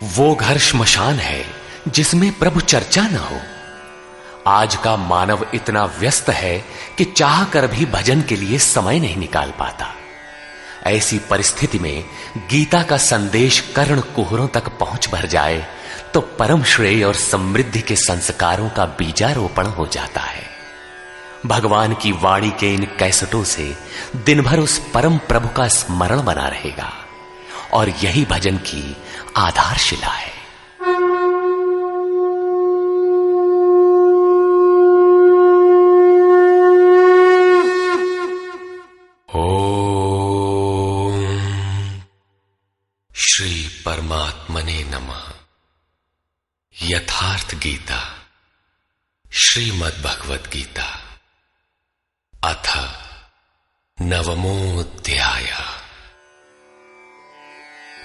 वो घर श्मशान है जिसमें प्रभु चर्चा न हो। आज का मानव इतना व्यस्त है कि चाह कर भी भजन के लिए समय नहीं निकाल पाता। ऐसी परिस्थिति में गीता का संदेश कर्ण कुहरों तक पहुंच भर जाए तो परम श्रेय और समृद्धि के संस्कारों का बीजारोपण हो जाता है। भगवान की वाणी के इन कैसेटों से दिन भर उस परम प्रभु का स्मरण बना रहेगा और यही भजन की आधारशिला है। ओम श्री परमात्मने नमः। यथार्थ गीता श्रीमद् भगवत गीता अथ नवमोऽध्याय।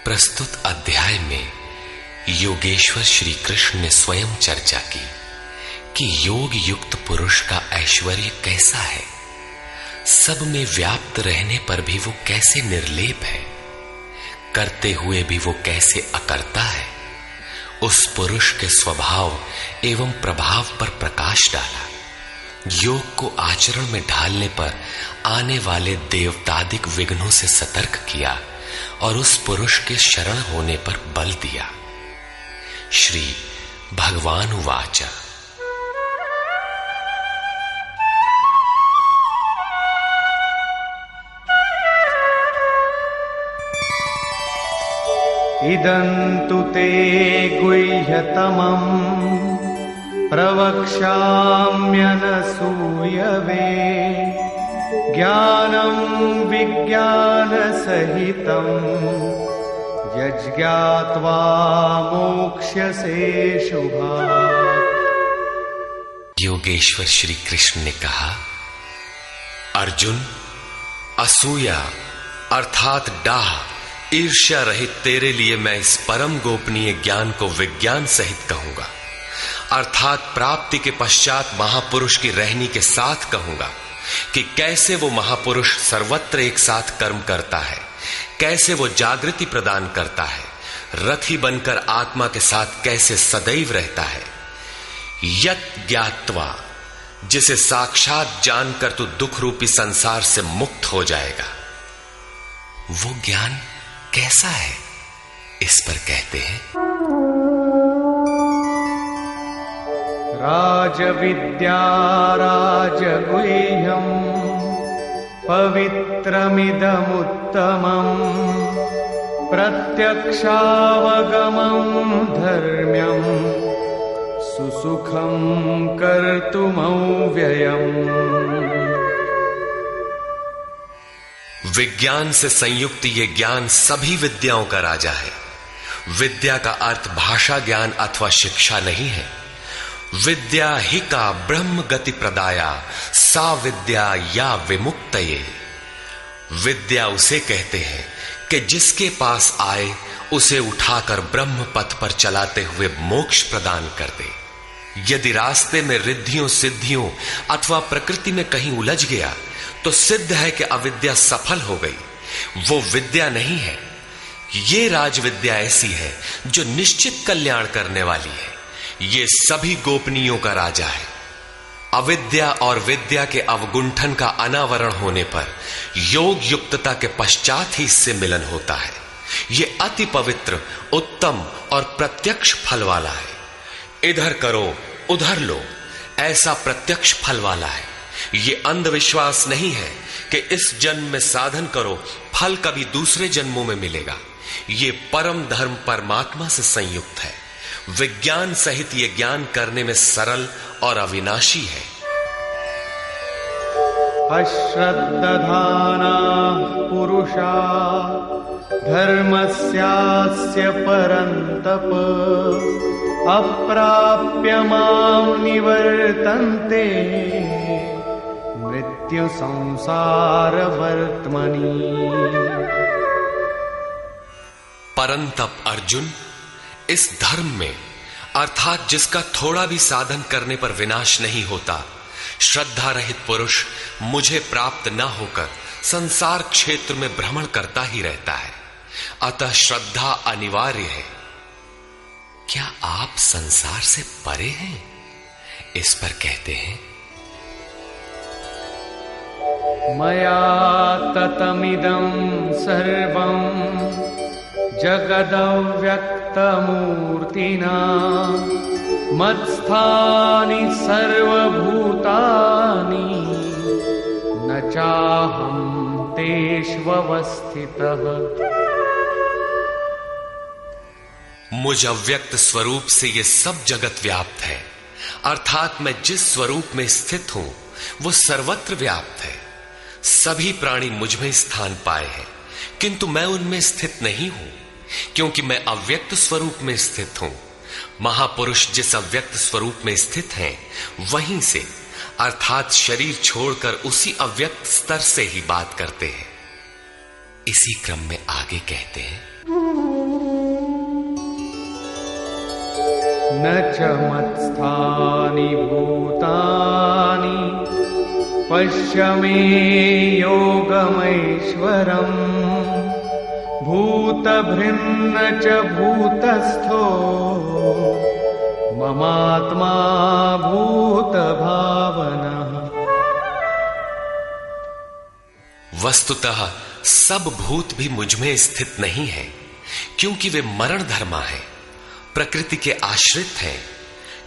प्रस्तुत अध्याय में योगेश्वर श्री कृष्ण ने स्वयं चर्चा की कि योग युक्त पुरुष का ऐश्वर्य कैसा है, सब में व्याप्त रहने पर भी वो कैसे निर्लेप है, करते हुए भी वो कैसे अकर्ता है। उस पुरुष के स्वभाव एवं प्रभाव पर प्रकाश डाला। योग को आचरण में ढालने पर आने वाले देवतादिक विघ्नों से सतर्क किया और उस पुरुष के शरण होने पर बल दिया। श्री भगवान उवाच। इदन्तु ते गुह्यतमम् प्रवक्ष्याम्यनसूयवे ज्ञानं विज्ञानसहितं यज्ञात्वा मोक्ष्यसे शुभात्। योगेश्वर श्री कृष्ण ने कहा, अर्जुन, असूया अर्थात डाह ईर्ष्या रहित तेरे लिए मैं इस परम गोपनीय ज्ञान को विज्ञान सहित कहूंगा, अर्थात प्राप्ति के पश्चात महापुरुष की रहनी के साथ कहूंगा कि कैसे वो महापुरुष सर्वत्र एक साथ कर्म करता है, कैसे वो जागृति प्रदान करता है, रथी बनकर आत्मा के साथ कैसे सदैव रहता है। यत् ज्ञात्वा, जिसे साक्षात जानकर तू दुख रूपी संसार से मुक्त हो जाएगा। वो ज्ञान कैसा है, इस पर कहते हैं, राजविद्या राजगुह्यं पवित्रमिदमुत्तमम् प्रत्यक्षावगमं धर्म्यं सुसुखं कर्तुमव्ययम्। विज्ञान से संयुक्त ये ज्ञान सभी विद्याओं का राजा है। विद्या का अर्थ भाषा ज्ञान अथवा शिक्षा नहीं है। विद्या ही का ब्रह्म गति प्रदाया सा विद्या या विमुक्तये। विद्या उसे कहते हैं कि जिसके पास आए उसे उठाकर ब्रह्म पथ पर चलाते हुए मोक्ष प्रदान कर दे। यदि रास्ते में रिद्धियों सिद्धियों अथवा प्रकृति में कहीं उलझ गया तो सिद्ध है कि अविद्या सफल हो गई। वो विद्या नहीं है। ये राजविद्या ऐसी है जो निश्चित कल्याण करने वाली है। ये सभी गोपनीयों का राजा है। अविद्या और विद्या के अवगुंठन का अनावरण होने पर योग युक्तता के पश्चात ही इससे मिलन होता है। ये अति पवित्र, उत्तम और प्रत्यक्ष फल वाला है। इधर करो उधर लो, ऐसा प्रत्यक्ष फल वाला है। ये अंधविश्वास नहीं है कि इस जन्म में साधन करो, फल कभी दूसरे जन्मों में मिलेगा। ये परम धर्म परमात्मा से संयुक्त है। विज्ञान सहित ये ज्ञान करने में सरल और अविनाशी है। अश्रद्धाना पुरुषा धर्मस्यास्य परन्तप अप्राप्य मां निवर्तन्ते मृत्यु संसार वर्त्मनि। परंतप अर्जुन, इस धर्म में अर्थात जिसका थोड़ा भी साधन करने पर विनाश नहीं होता, श्रद्धा रहित पुरुष मुझे प्राप्त न होकर संसार क्षेत्र में भ्रमण करता ही रहता है। अतः श्रद्धा अनिवार्य है। क्या आप संसार से परे हैं? इस पर कहते हैं, मया ततमिदं सर्वं जगदव्यक्तमूर्तिना मत्स्थानि सर्वभूतानि न चाहं तेष्वस्थितः। मुझ अव्यक्त स्वरूप से ये सब जगत व्याप्त है, अर्थात मैं जिस स्वरूप में स्थित हूं वो सर्वत्र व्याप्त है। सभी प्राणी मुझ में स्थान पाए हैं, किंतु मैं उनमें स्थित नहीं हूं, क्योंकि मैं अव्यक्त स्वरूप में स्थित हूं। महापुरुष जिस अव्यक्त स्वरूप में स्थित हैं, वहीं से अर्थात शरीर छोड़कर उसी अव्यक्त स्तर से ही बात करते हैं। इसी क्रम में आगे कहते हैं, न च मत्स्थानि भूतानि पश्य मे योगमैश्वरम् भूतभृन्न च भूतस्थो ममात्मा भूतभावनः। वस्तुतः सब भूत भी मुझ में स्थित नहीं है, क्योंकि वे मरण धर्मा है, प्रकृति के आश्रित हैं।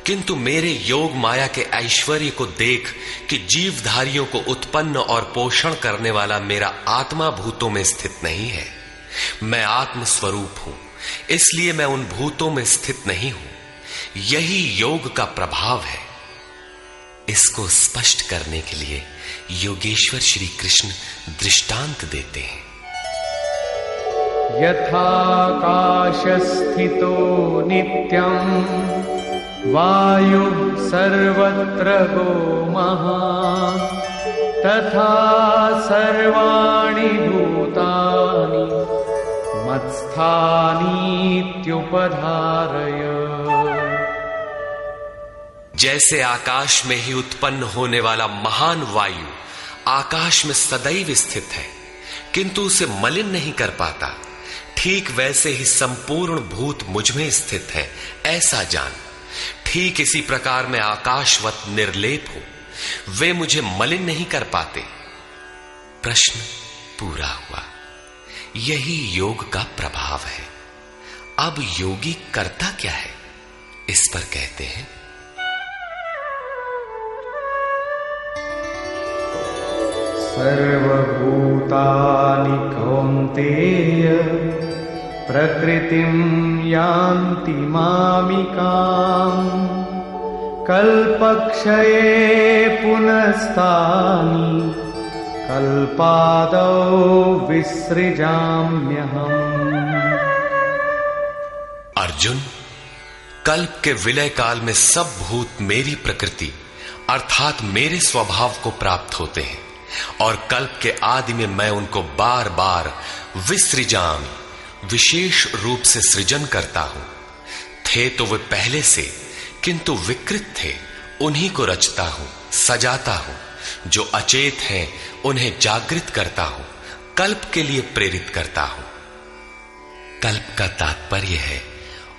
किंतु मेरे योग माया के ऐश्वर्य को देख कि जीवधारियों को उत्पन्न और पोषण करने वाला मेरा आत्मा भूतों में स्थित नहीं है। मैं आत्म स्वरूप हूं, इसलिए मैं उन भूतों में स्थित नहीं हूं। यही योग का प्रभाव है। इसको स्पष्ट करने के लिए योगेश्वर श्री कृष्ण दृष्टांत देते हैं। यथाकाशस्थितो नित्यं वायु सर्वत्र गो महान् तथा सर्वाणि भूतानि मत्स्थानीत्युपधारय। जैसे आकाश में ही उत्पन्न होने वाला महान वायु आकाश में सदैव स्थित है, किंतु उसे मलिन नहीं कर पाता, ठीक वैसे ही संपूर्ण भूत मुझ में स्थित है, ऐसा जान। ठीक इसी प्रकार मैं आकाशवत निर्लेप हूं, वे मुझे मलिन नहीं कर पाते। प्रश्न पूरा हुआ। यही योग का प्रभाव है। अब योगी करता क्या है, इस पर कहते हैं, सर्वभूतानि कौन्तेय प्रकृतिं यान्ति मामिकाम् कल्पक्षये पुनस्तानि कल्पादौ विसृजाम्यहम्। अर्जुन, कल्प के विलय काल में सब भूत मेरी प्रकृति अर्थात मेरे स्वभाव को प्राप्त होते हैं, और कल्प के आदि में मैं उनको बार बार विसृजामि विशेष रूप से सृजन करता हूं। थे तो वे पहले से, किंतु विकृत थे, उन्हीं को रचता हूं, सजाता हूं। जो अचेत हैं उन्हें जागृत करता हूं, कल्प के लिए प्रेरित करता हूं। कल्प का तात्पर्य है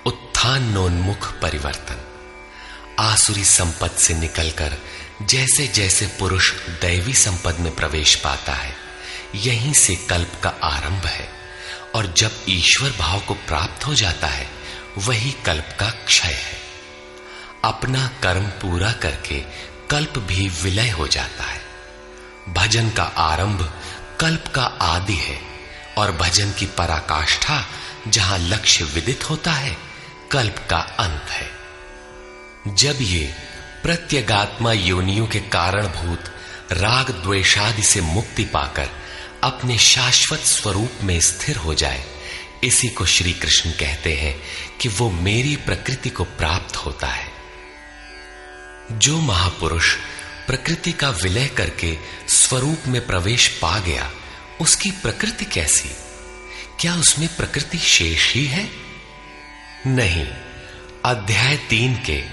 उत्थानोन्मुख परिवर्तन। आसुरी संपद से निकलकर जैसे जैसे पुरुष दैवी संपद में प्रवेश पाता है, यहीं से कल्प का आरंभ है, और जब ईश्वर भाव को प्राप्त हो जाता है, वही कल्प का क्षय है। अपना कर्म पूरा करके कल्प भी विलय हो जाता है। भजन का आरंभ कल्प का आदि है, और भजन की पराकाष्ठा जहां लक्ष्य विदित होता है, कल्प का अंत है। जब ये प्रत्यगात्मा योनियों के कारणभूत राग द्वेषादि से मुक्ति पाकर अपने शाश्वत स्वरूप में स्थिर हो जाए, इसी को श्री कृष्ण कहते हैं कि वो मेरी प्रकृति को प्राप्त होता है। जो महापुरुष प्रकृति का विलय करके स्वरूप में प्रवेश पा गया, उसकी प्रकृति कैसी? क्या उसमें प्रकृति शेष ही है? नहीं। अध्याय 3 के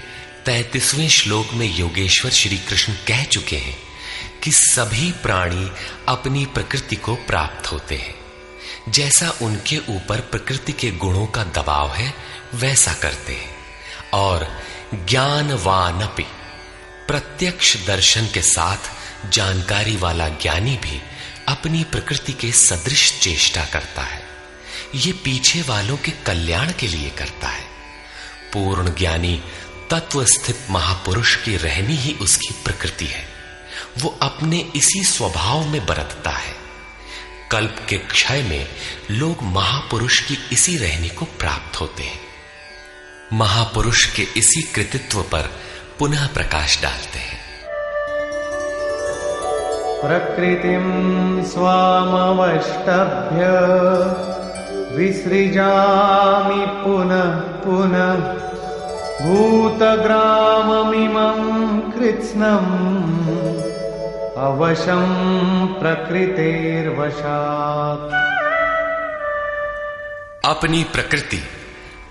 33वें श्लोक में योगेश्वर श्री कृष्ण कह चुके हैं कि सभी प्राणी अपनी प्रकृति को प्राप्त होते हैं। जैसा उनके ऊपर प्रकृति के गुणों का दबाव है, वैसा करते हैं। और ज्ञानवानपि, प्रत्यक्ष दर्शन के साथ जानकारी वाला ज्ञानी भी अपनी प्रकृति के सदृश चेष्टा करता है। ये पीछे वालों के कल्याण के लिए करता है। पूर्ण ज्ञानी तत्व स्थित महापुरुष की रहनी ही उसकी प्रकृति है। वो अपने इसी स्वभाव में बरतता है। कल्प के क्षय में लोग महापुरुष की इसी रहनी को प्राप्त होते हैं। महापुरुष के इसी कृतित्व पर पुनः प्रकाश डालते हैं। प्रकृतिं स्वामवष्टभ्य विसृजामि पुनः पुनः भूतग्राममिमं कृत्स्नम् अवशं प्रकृतेर्वशात्। अपनी प्रकृति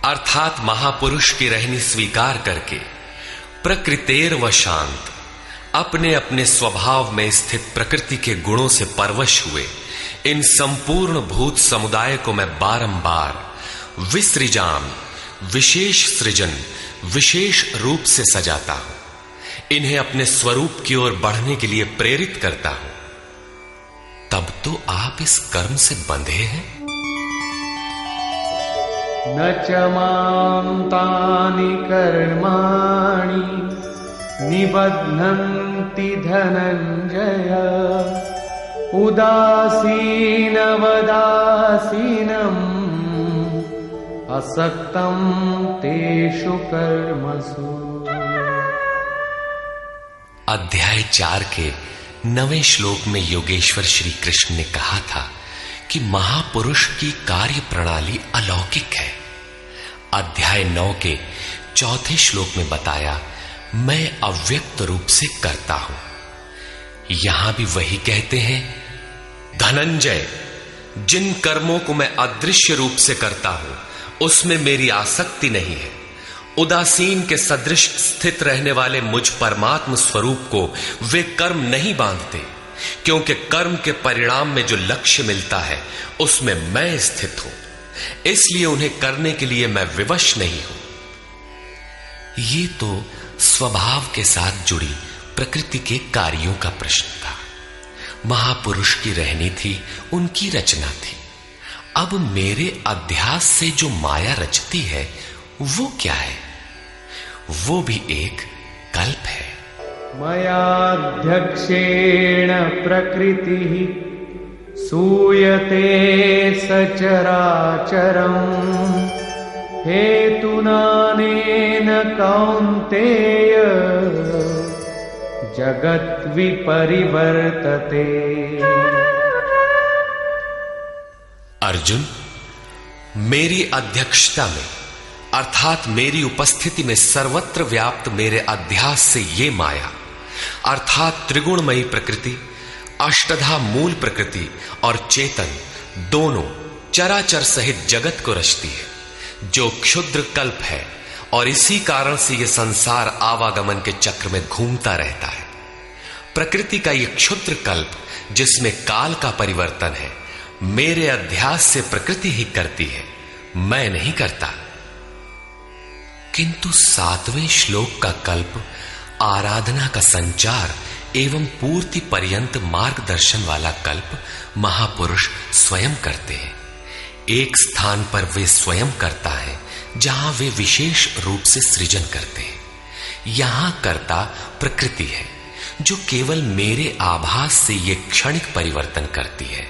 अर्थात महापुरुष की रहनी स्वीकार करके प्रकृतेर्वशांत, अपने अपने स्वभाव में स्थित प्रकृति के गुणों से परवश हुए इन संपूर्ण भूत समुदाय को मैं बारंबार विसृजाम, विशेष सृजन, विशेष रूप से सजाता हूं। इन्हें अपने स्वरूप की ओर बढ़ने के लिए प्रेरित करता हूं। तब तो आप इस कर्म से बंधे हैं। न च मां तानि कर्माणि निबध्नन्ति धनञ्जय उदासीनवदासीनम् असक्तं तेषु कर्मसु। अध्याय 4 के 9वें श्लोक में योगेश्वर श्री कृष्ण ने कहा था कि महापुरुष की कार्य प्रणाली अलौकिक है। अध्याय 9 के 4थे श्लोक में बताया, मैं अव्यक्त रूप से करता हूं। यहां भी वही कहते हैं, धनंजय, जिन कर्मों को मैं अदृश्य रूप से करता हूं उसमें मेरी आसक्ति नहीं है। उदासीन के सदृश स्थित रहने वाले मुझ परमात्म स्वरूप को वे कर्म नहीं बांधते, क्योंकि कर्म के परिणाम में जो लक्ष्य मिलता है उसमें मैं स्थित हूं। इसलिए उन्हें करने के लिए मैं विवश नहीं हूं। ये तो स्वभाव के साथ जुड़ी प्रकृति के कार्यों का प्रश्न था। महापुरुष की रहनी थी, उनकी रचना थी। अब मेरे अध्यास से जो माया रचती है वो क्या है? वो भी एक कल्प है। मयाध्यक्षेण प्रकृतिः सूयते सचराचरम् हेतुनानेन कौन्तेय जगत् विपरिवर्तते। अर्जुन, मेरी अध्यक्षता में अर्थात मेरी उपस्थिति में सर्वत्र व्याप्त मेरे अध्यास से ये माया अर्थात त्रिगुणमयी प्रकृति, अष्टधा मूल प्रकृति और चेतन दोनों चराचर सहित जगत को रचती है, जो क्षुद्र कल्प है। और इसी कारण से यह संसार आवागमन के चक्र में घूमता रहता है। प्रकृति का यह क्षुद्र कल्प जिसमें काल का परिवर्तन है, मेरे अध्यास से प्रकृति ही करती है, मैं नहीं करता। किंतु 7वें श्लोक का कल्प आराधना का संचार एवं पूर्ति पर्यंत मार्गदर्शन वाला कल्प महापुरुष स्वयं करते हैं। एक स्थान पर वे स्वयं करता है जहां वे विशेष रूप से सृजन करते हैं। यहां कर्ता प्रकृति है, जो केवल मेरे आभास से ये क्षणिक परिवर्तन करती है,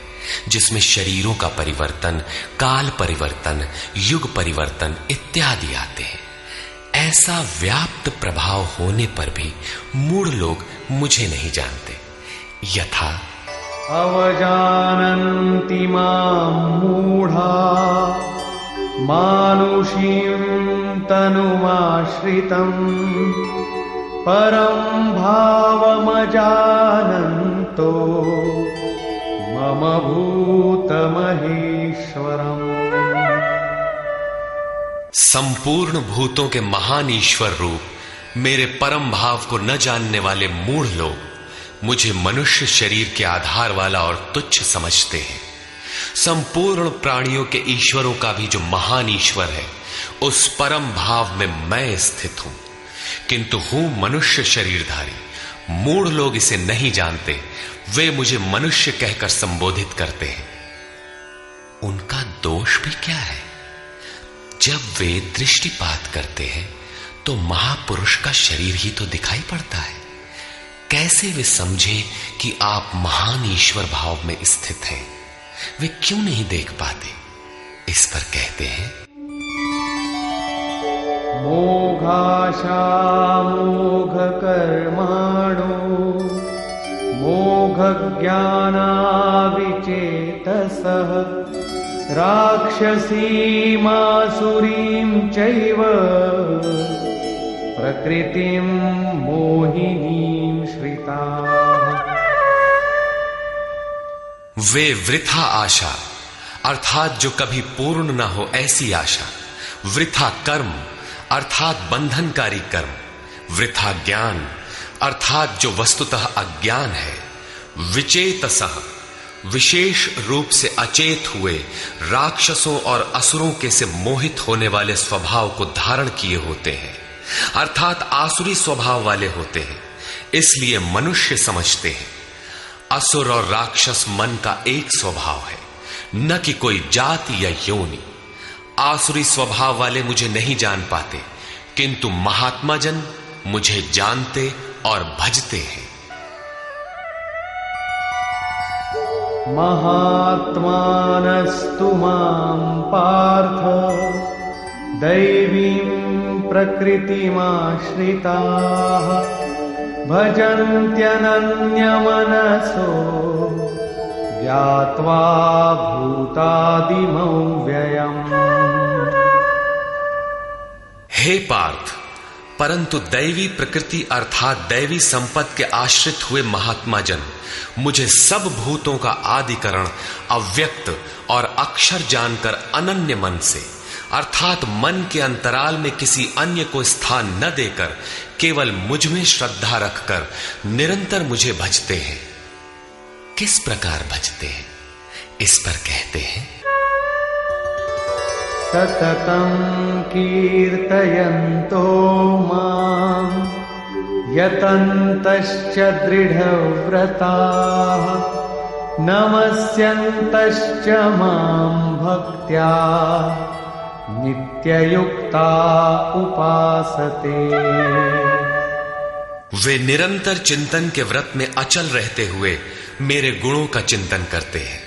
जिसमें शरीरों का परिवर्तन, काल परिवर्तन, युग परिवर्तन इत्यादि आते हैं। ऐसा व्याप्त प्रभाव होने पर भी मूढ़ लोग मुझे नहीं जानते। यथा अवजानन्ति मां मूढ़ा मानुषीं तनुमाश्रितम् परं भावमजानन्तो मम भूतमहेश्वरम्। संपूर्ण भूतों के महान ईश्वर रूप मेरे परम भाव को न जानने वाले मूढ़ लोग मुझे मनुष्य शरीर के आधार वाला और तुच्छ समझते हैं। संपूर्ण प्राणियों के ईश्वरों का भी जो महान ईश्वर है, उस परम भाव में मैं स्थित हूं, किंतु हूं मनुष्य शरीरधारी। मूढ़ लोग इसे नहीं जानते, वे मुझे मनुष्य कहकर संबोधित करते हैं। उनका दोष भी क्या है? जब वे दृष्टिपात करते हैं तो महापुरुष का शरीर ही तो दिखाई पड़ता है। कैसे वे समझे कि आप महान ईश्वर भाव में स्थित हैं? वे क्यों नहीं देख पाते? इस पर कहते हैं, मोघाशा मोघ कर्माणो मोघ ज्ञानाविचेतसः राक्षसीमासुरीं चैव प्रकृतिं मोहिनीं श्रिताः। वे वृथा आशा अर्थात जो कभी पूर्ण न हो ऐसी आशा, वृथा कर्म अर्थात बंधनकारी कर्म, वृथा ज्ञान अर्थात जो वस्तुतः अज्ञान है, विचेतसः विशेष रूप से अचेत हुए राक्षसों और असुरों के से मोहित होने वाले स्वभाव को धारण किए होते हैं, अर्थात आसुरी स्वभाव वाले होते हैं। इसलिए मनुष्य समझते हैं असुर और राक्षस मन का एक स्वभाव है, न कि कोई जाति या योनि। आसुरी स्वभाव वाले मुझे नहीं जान पाते, किंतु महात्मा जन मुझे जानते और भजते हैं। महात्मानस्तु मां पार्थ दैवीं प्रकृतिमाश्रिताः भजन्त्यनन्यमनसो ज्ञात्वा भूतादिमौ व्ययम्। हे पार्थ, परंतु दैवी प्रकृति अर्थात दैवी संपत्ति के आश्रित हुए महात्मा जन मुझे सब भूतों का आदिकरण अव्यक्त और अक्षर जानकर अनन्य मन से अर्थात मन के अंतराल में किसी अन्य को स्थान न देकर केवल मुझ में श्रद्धा रखकर निरंतर मुझे भजते हैं। किस प्रकार भजते हैं? इस पर कहते हैं, सततं कीर्तयन्तो मां यतन्तश्च दृढव्रताः नमस्यन्तश्च मां भक्त्या नित्ययुक्ता उपासते। वे निरंतर चिंतन के व्रत में अचल रहते हुए मेरे गुणों का चिंतन करते हैं,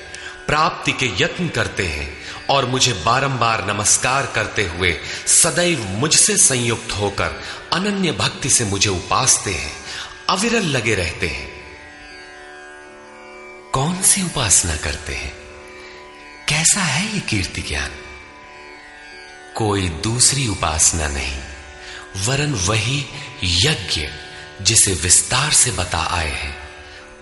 प्राप्ति के यत्न करते हैं और मुझे बारंबार नमस्कार करते हुए सदैव मुझसे संयुक्त होकर अनन्य भक्ति से मुझे उपासते हैं, अविरल लगे रहते हैं। कौन सी उपासना करते हैं? कैसा है ये कीर्ति ज्ञान? कोई दूसरी उपासना नहीं, वरन वही यज्ञ जिसे विस्तार से बता आए हैं,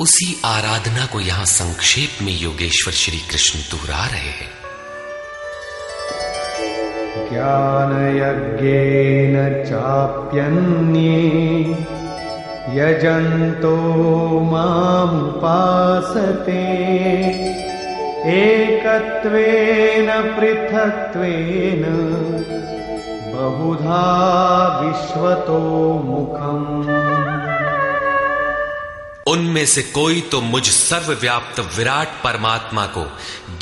उसी आराधना को यहां संक्षेप में योगेश्वर श्री कृष्ण दोहरा रहे हैं। ज्ञानयज्ञेन चाप्यन्ये यजन्तो मामुपासते एकत्वेन पृथक्त्वेन बहुधा विश्वतो मुखम्। उनमें से कोई तो मुझ सर्वव्याप्त विराट परमात्मा को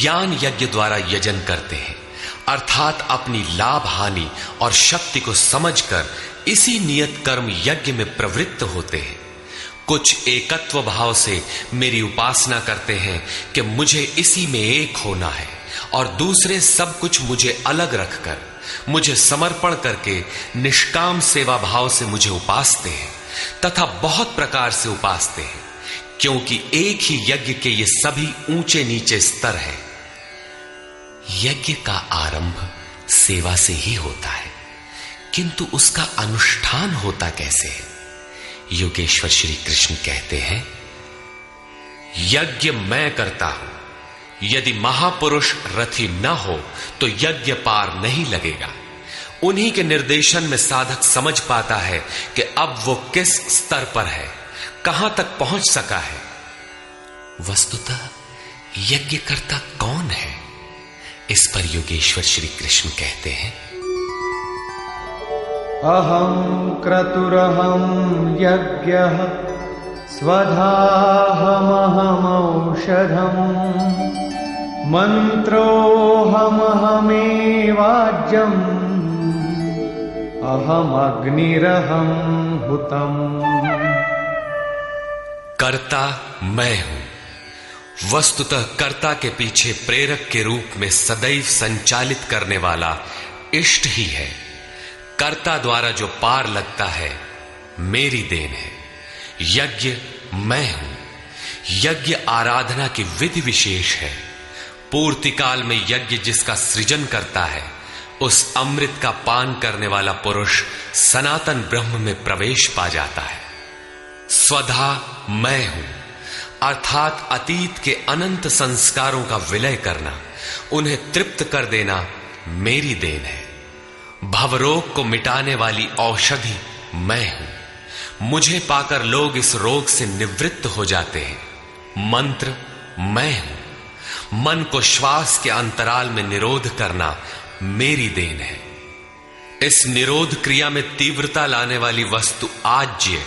ज्ञान यज्ञ द्वारा यजन करते हैं, अर्थात अपनी लाभ हानि और शक्ति को समझकर इसी नियत कर्म यज्ञ में प्रवृत्त होते हैं। कुछ एकत्व भाव से मेरी उपासना करते हैं कि मुझे इसी में एक होना है, और दूसरे सब कुछ मुझे अलग रखकर मुझे समर्पण करके निष्काम सेवा भाव से मुझे उपासते हैं तथा बहुत प्रकार से उपासते हैं, क्योंकि एक ही यज्ञ के ये सभी ऊंचे नीचे स्तर हैं। यज्ञ का आरंभ सेवा से ही होता है, किंतु उसका अनुष्ठान होता कैसे है? योगेश्वर श्री कृष्ण कहते हैं, यज्ञ मैं करता हूं, यदि महापुरुष रथी न हो तो यज्ञ पार नहीं लगेगा। उन्हीं के निर्देशन में साधक समझ पाता है कि अब वो किस स्तर पर है, कहां तक पहुंच सका है। वस्तुतः यज्ञ करता कौन है? इस पर योगेश्वर श्री कृष्ण कहते हैं, अहं क्रतुरहं यज्ञः स्वधाहमहमौषधम् मन्त्रोऽहमहमेवाज्यम् अहमग्निरहं हुतम्। कर्ता मैं हूं। वस्तुतः कर्ता के पीछे प्रेरक के रूप में सदैव संचालित करने वाला इष्ट ही है। कर्ता द्वारा जो पार लगता है मेरी देन है। यज्ञ मैं हूं। यज्ञ आराधना की विधि विशेष है। पूर्ति काल में यज्ञ जिसका सृजन करता है उस अमृत का पान करने वाला पुरुष सनातन ब्रह्म में प्रवेश पा जाता है। स्वधा मैं हूं अर्थात अतीत के अनंत संस्कारों का विलय करना, उन्हें तृप्त कर देना मेरी देन है। भवरोग को मिटाने वाली औषधि मैं हूं। मुझे पाकर लोग इस रोग से निवृत्त हो जाते हैं। मंत्र मैं हूं। मन को श्वास के अंतराल में निरोध करना मेरी देन है। इस निरोध क्रिया में तीव्रता लाने वाली वस्तु आज्य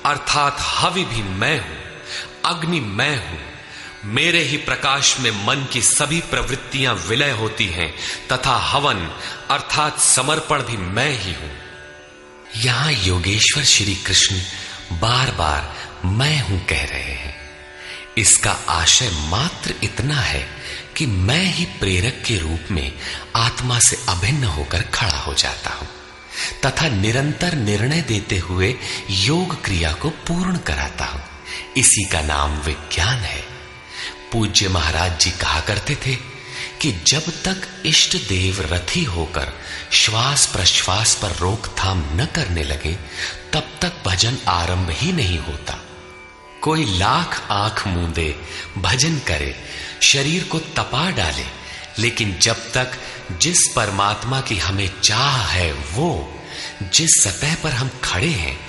अर्थात हवि भी मैं हूं। अग्नि मैं हूं। मेरे ही प्रकाश में मन की सभी प्रवृत्तियां विलय होती हैं तथा हवन अर्थात समर्पण भी मैं ही हूं। यहां योगेश्वर श्री कृष्ण बार बार मैं हूं कह रहे हैं। इसका आशय मात्र इतना है कि मैं ही प्रेरक के रूप में आत्मा से अभिन्न होकर खड़ा हो जाता हूं तथा निरंतर निर्णय देते हुए योग क्रिया को पूर्ण कराता हूं। इसी का नाम विज्ञान है। पूज्य महाराज जी कहा करते थे कि जब तक इष्ट देव रथी होकर श्वास प्रश्वास पर रोकथाम न करने लगे तब तक भजन आरंभ ही नहीं होता। कोई लाख आंख मूंदे भजन करे, शरीर को तपा डाले, लेकिन जब तक जिस परमात्मा की हमें चाह है वो जिस सतह पर हम खड़े हैं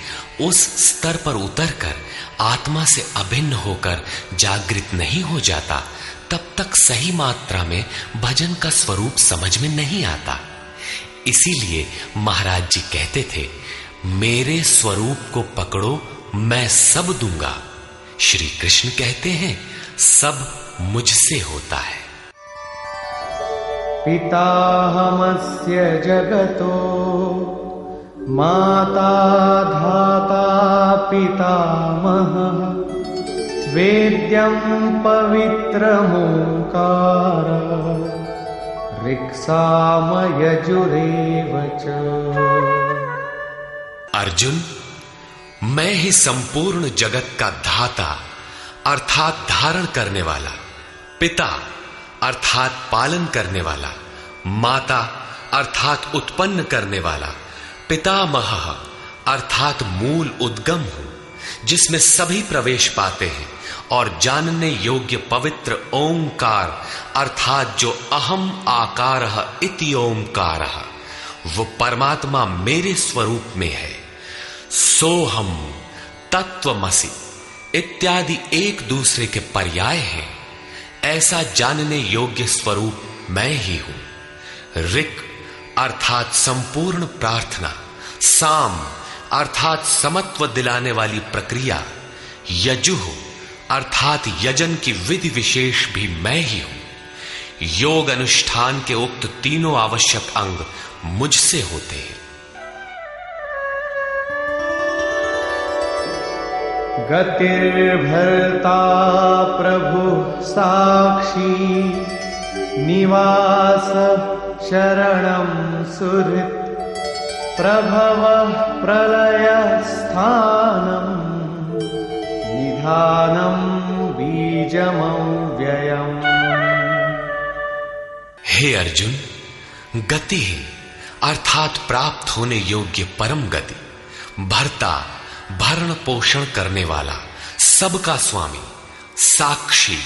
उस स्तर पर उतरकर आत्मा से अभिन्न होकर जागृत नहीं हो जाता तब तक सही मात्रा में भजन का स्वरूप समझ में नहीं आता। इसीलिए महाराज जी कहते थे, मेरे स्वरूप को पकड़ो मैं सब दूंगा। श्री कृष्ण कहते हैं सब मुझसे होता है। पिताहमस्य जगतो माता धाता पितामहः वेद्यं पवित्रमोंकार ऋक्सामयजुरेव च। अर्जुन, मैं ही संपूर्ण जगत का धाता अर्थात धारण करने वाला, पिता अर्थात पालन करने वाला, माता अर्थात उत्पन्न करने वाला, पितामह अर्थात मूल उद्गम हूं जिसमें सभी प्रवेश पाते हैं, और जानने योग्य पवित्र ओंकार अर्थात जो अहम आकारः इति ओंकारः वो परमात्मा मेरे स्वरूप में है। सोहम, तत्वमसि इत्यादि एक दूसरे के पर्याय हैं। ऐसा जानने योग्य स्वरूप मैं ही हूं। ऋक् अर्थात संपूर्ण प्रार्थना, साम अर्थात समत्व दिलाने वाली प्रक्रिया, यजुः अर्थात यजन की विधि विशेष भी मैं ही हूं। योग अनुष्ठान के उक्त तीनों आवश्यक अंग मुझसे होते हैं। गतिर्भर्ता प्रभु साक्षी निवास शरणं सुहृत् प्रभवः प्रलय स्थानं निधानं बीजमव्ययम्। हे अर्जुन, गति है अर्थात प्राप्त होने योग्य परम गति, भर्ता भरण पोषण करने वाला, सबका स्वामी, साक्षी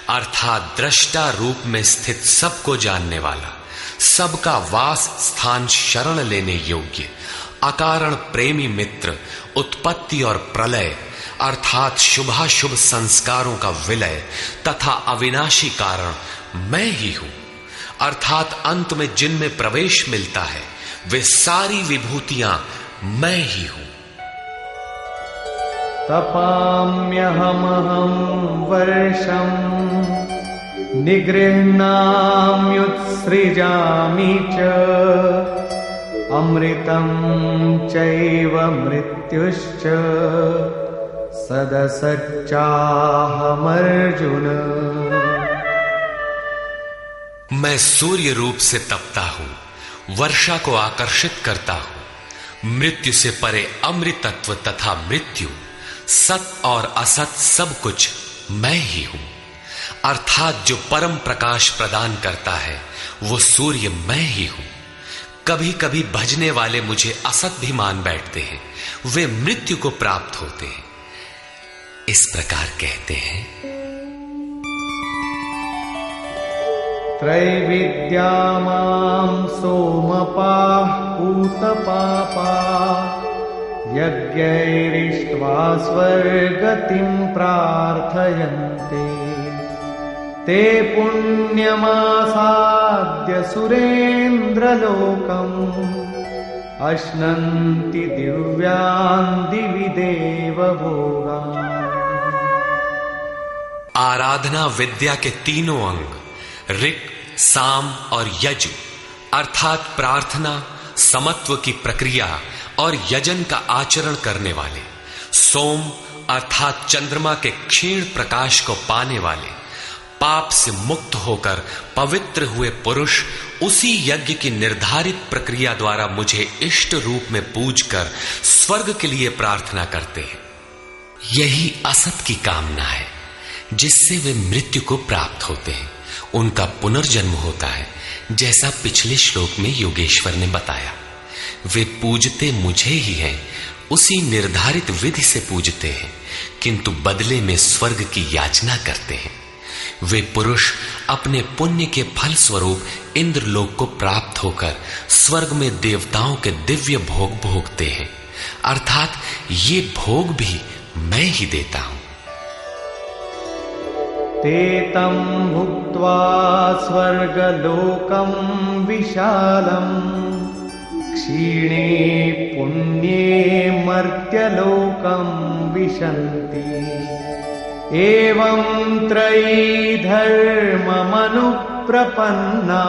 अर्थात दृष्टा रूप में स्थित सबको जानने वाला, सबका वास स्थान शरण लेने योग्य, अकारण प्रेमी मित्र, उत्पत्ति और प्रलय अर्थात शुभाशुभ संस्कारों का विलय तथा अविनाशी कारण मैं ही हूं। अर्थात अंत में जिनमें प्रवेश मिलता है वे सारी विभूतियां मैं ही हूं। तपाम्यहमहं वर्षं निगृह्णाम्युत्सृजामि च अमृतं चैव मृत्युश्च सदसच्चाहमर्जुन। मैं सूर्य रूप से तपता हूं, वर्षा को आकर्षित करता हूं, मृत्यु से परे अमृतत्व तथा मृत्यु, सत और असत सब कुछ मैं ही हूं। अर्थात जो परम प्रकाश प्रदान करता है वो सूर्य मैं ही हूं। कभी कभी भजने वाले मुझे असत भी मान बैठते हैं, वे मृत्यु को प्राप्त होते हैं। इस प्रकार कहते हैं, त्रैविद्या मां सोमपाः पूतपापाः यज्ञैरिष्ट्वा स्वर्गतिं प्रार्थयन्ते ते पुण्यमासाद्य सुरेन्द्रलोकम् अश्नन्ति दिव्यान् दिवि देवभोगान्। आराधना विद्या के तीनों अंग ऋक्, साम और यजु अर्थात प्रार्थना, समत्व की प्रक्रिया और यजन का आचरण करने वाले, सोम अर्थात चंद्रमा के क्षीण प्रकाश को पाने वाले, पाप से मुक्त होकर पवित्र हुए पुरुष उसी यज्ञ की निर्धारित प्रक्रिया द्वारा मुझे इष्ट रूप में पूजकर स्वर्ग के लिए प्रार्थना करते हैं। यही असत की कामना है जिससे वे मृत्यु को प्राप्त होते हैं, उनका पुनर्जन्म होता है। जैसा पिछले श्लोक में योगेश्वर ने बताया, वे पूजते मुझे ही हैं, उसी निर्धारित विधि से पूजते हैं, किंतु बदले में स्वर्ग की याचना करते हैं। वे पुरुष अपने पुण्य के फल स्वरूप इंद्रलोक को प्राप्त होकर स्वर्ग में देवताओं के दिव्य भोग भोगते हैं, अर्थात ये भोग भी मैं ही देता हूं। ते तं भुक्त्वा स्वर्गलोकं विशालम् क्षीणे पुण्ये मर्त्यलोकं विशन्ति एवं त्रयी धर्ममनुप्रपन्ना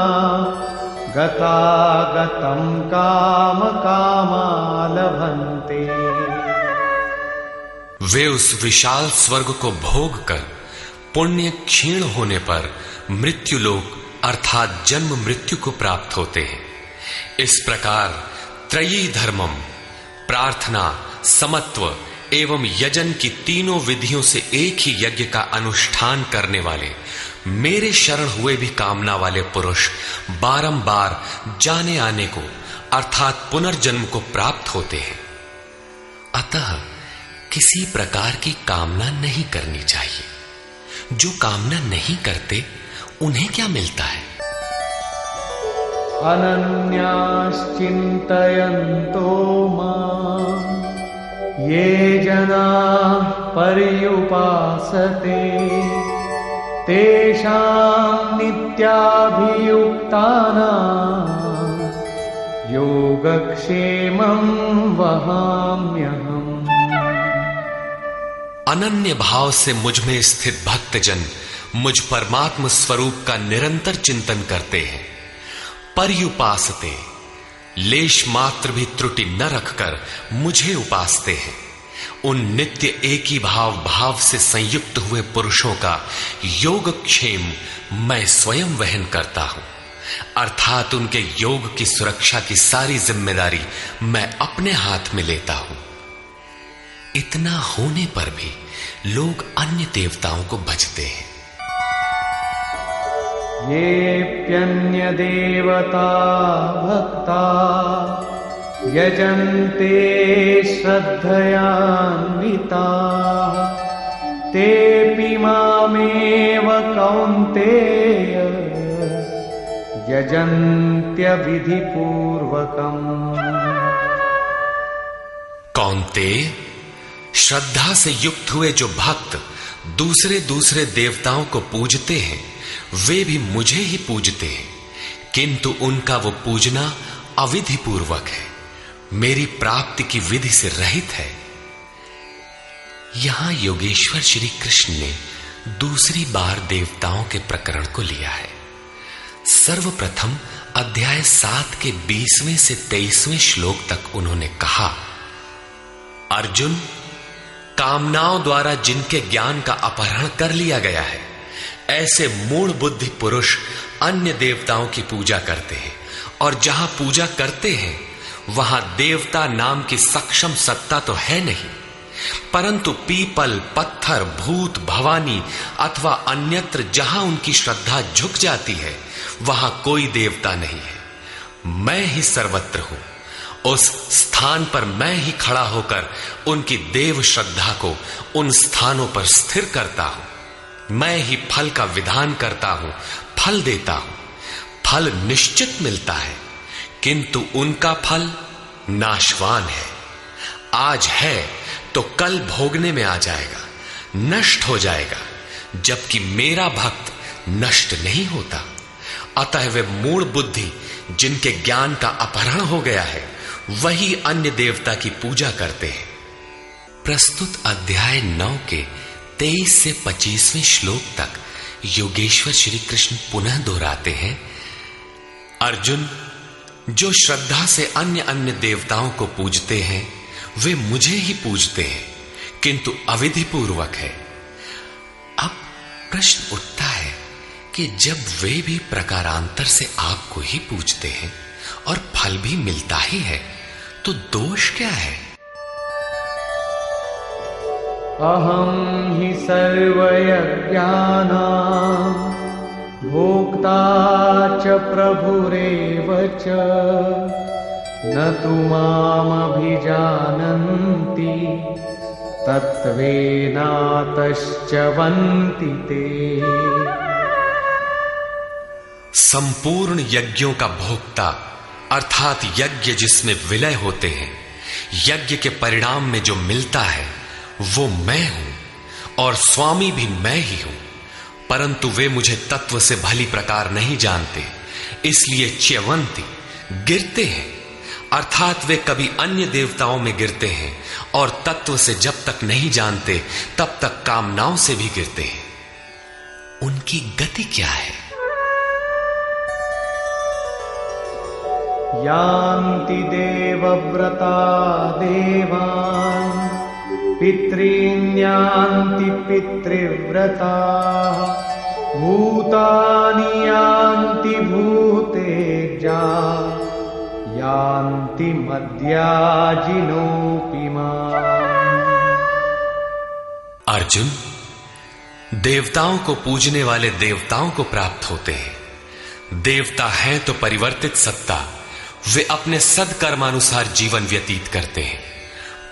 गतागतं कामकामा लभन्ते। वे उस विशाल स्वर्ग को भोग कर पुण्य क्षीण होने पर मृत्युलोक अर्थात जन्म मृत्यु को प्राप्त होते हैं। इस प्रकार त्रयी धर्मम प्रार्थना, समत्व एवं यजन की तीनों विधियों से एक ही यज्ञ का अनुष्ठान करने वाले मेरे शरण हुए भी कामना वाले पुरुष बारंबार जाने आने को अर्थात पुनर्जन्म को प्राप्त होते हैं। अतः किसी प्रकार की कामना नहीं करनी चाहिए। जो कामना नहीं करते उन्हें क्या मिलता है? अनन्याश्चिन्तयन्तो मां ये जनाः पर्युपासते तेषां नित्याभियुक्तानां योगक्षेमं वहाम्यहम्। अनन्य भाव से मुझ में स्थित भक्तजन मुझ परमात्म स्वरूप का निरंतर चिंतन करते हैं। पर्युपासते लेश मात्र भी त्रुटि न रखकर मुझे उपासते हैं। उन नित्य एक ही भाव से संयुक्त हुए पुरुषों का योगक्षेम मैं स्वयं वहन करता हूं, अर्थात उनके योग की सुरक्षा की सारी जिम्मेदारी मैं अपने हाथ में लेता हूं। इतना होने पर भी लोग अन्य देवताओं को भजते हैं। येऽप्यन्य देवता भक्ता यजन्ते श्रद्धयान्विताः तेऽपि मामेव कौन्तेय यजन्त्य विधिपूर्वकम्। कौन्तेय, श्रद्धा से युक्त हुए जो भक्त दूसरे दूसरे देवताओं को पूजते हैं वे भी मुझे ही पूजते हैं, किंतु उनका वो पूजना अविधि पूर्वक है। मेरी प्राप्ति की विधि से रहित है। यहां योगेश्वर श्री कृष्ण ने दूसरी बार देवताओं के प्रकरण को लिया है। सर्वप्रथम अध्याय 7 के 20वें से 23वें श्लोक तक उन्होंने कहा, अर्जुन, कामनाओं द्वारा जिनके ज्ञान का अपहरण कर लिया गया है, ऐसे मूढ़ बुद्धि पुरुष अन्य देवताओं की पूजा करते हैं, और जहां पूजा करते हैं वहां देवता नाम की सक्षम सत्ता तो है नहीं, परंतु पीपल, पत्थर, भूत, भवानी अथवा अन्यत्र जहां उनकी श्रद्धा झुक जाती है वहां कोई देवता नहीं है। मैं ही सर्वत्र हूं। उस स्थान पर मैं ही खड़ा होकर उनकी देव श्रद्धा को उन स्थानों पर स्थिर करता हूं। मैं ही फल का विधान करता हूं, फल देता हूं। फल निश्चित मिलता है, किंतु उनका फल नाशवान है। आज है तो कल भोगने में आ जाएगा, नष्ट हो जाएगा, जबकि मेरा भक्त नष्ट नहीं होता। अतः वे मूढ़ बुद्धि जिनके ज्ञान का अपहरण हो गया है वही अन्य देवता की पूजा करते हैं। प्रस्तुत अध्याय 9 के 23 से 25वें श्लोक तक योगेश्वर श्री कृष्ण पुनः दोहराते हैं, अर्जुन, जो श्रद्धा से अन्य अन्य देवताओं को पूजते हैं वे मुझे ही पूजते हैं, किंतु अविधि पूर्वक है। अब प्रश्न उठता है कि जब वे भी प्रकारांतर से आपको ही पूजते हैं और फल भी मिलता ही है, तो दोष क्या है? अहम हि सर्वयज्ञानां भोक्ता च प्रभुरेव च न तु मामभिजानन्ति तत्त्वेनातश्च वन्ति ते। संपूर्ण यज्ञों का भोक्ता अर्थात यज्ञ जिसमें विलय होते हैं, यज्ञ के परिणाम में जो मिलता है वो मैं हूं और स्वामी भी मैं ही हूं, परंतु वे मुझे तत्व से भली प्रकार नहीं जानते, इसलिए च्यवंती गिरते हैं। अर्थात वे कभी अन्य देवताओं में गिरते हैं और तत्व से जब तक नहीं जानते तब तक कामनाओं से भी गिरते हैं। उनकी गति क्या है? यान्ति देवव्रता देवान् पितॄन् यान्ति पितृव्रता भूतानि यान्ति भूतेजा यान्ति मद्याजिनोऽपि माम्। अर्जुन, देवताओं को पूजने वाले देवताओं को प्राप्त होते हैं। देवता हैं तो परिवर्तित सत्ता, वे अपने सदकर्मानुसार जीवन व्यतीत करते हैं।